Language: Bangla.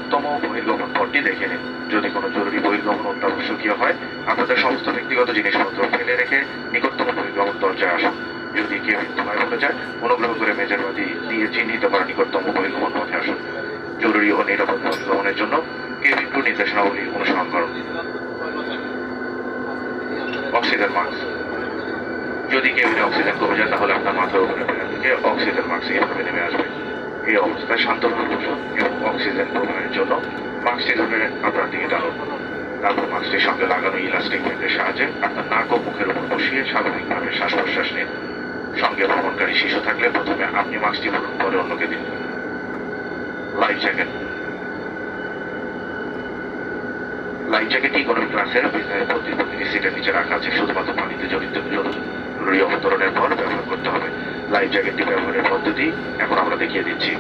নিকটতম বহির্গমন পথটি দেখে নিন। যদি কোনো জরুরি বহির্গমন অত্যাবশ্যকীয় হয়, আপনাদের সমস্ত ব্যক্তিগত জিনিসপত্র ফেলে রেখে নিকটতম বহির্গমন দরজায় আসুন। যদি কেবিন ধোঁয়ায় ভরে যায়, অনুগ্রহ করে মেজের বাতি দিয়ে চিহ্নিত করা নিকটতম বহির্গমন পথে আসুন। জরুরি ও নিরাপদ বহির্গমনের জন্য কেবিন টু নির্দেশনাবলী অনুসরণ করুন। Oxygen mask. যদি কেবিনে অক্সিজেন কমে যায়, তাহলে আপনার মাথার উপরে থেকে অক্সিজেন মাস্ক এভাবে নেমে আসবে। এই অবস্থায় শান্তভাবে বসুন এবং অক্সিজেন প্রবাহের জন্য মাস্কটি ধরে আপনার দিকে টানুন। তারপর মাস্কটির সঙ্গে লাগানো ইলাস্টিক ব্যান্ডের সাহায্যে আপনার নাক ও মুখের উপর বসিয়ে স্বাভাবিকভাবে শ্বাস প্রশ্বাস নিন। সঙ্গে ভ্রমণকারী শিশু থাকলে প্রথমে আপনি মাস্কটি পরুন, পরে অন্যকে দিন। Life jacket. লাইফ জ্যাকেটটি ইকোনমি ক্লাসের প্রতিটি সিটের নিচে রাখা আছে। শুধুমাত্র পানিতে জড়িত জরুরি অবতরণের পর ব্যবহার করতে হবে। লাইফ জ্যাকেটটি ব্যবহারের পদ্ধতি এখন আমরা দেখিয়ে দিচ্ছি।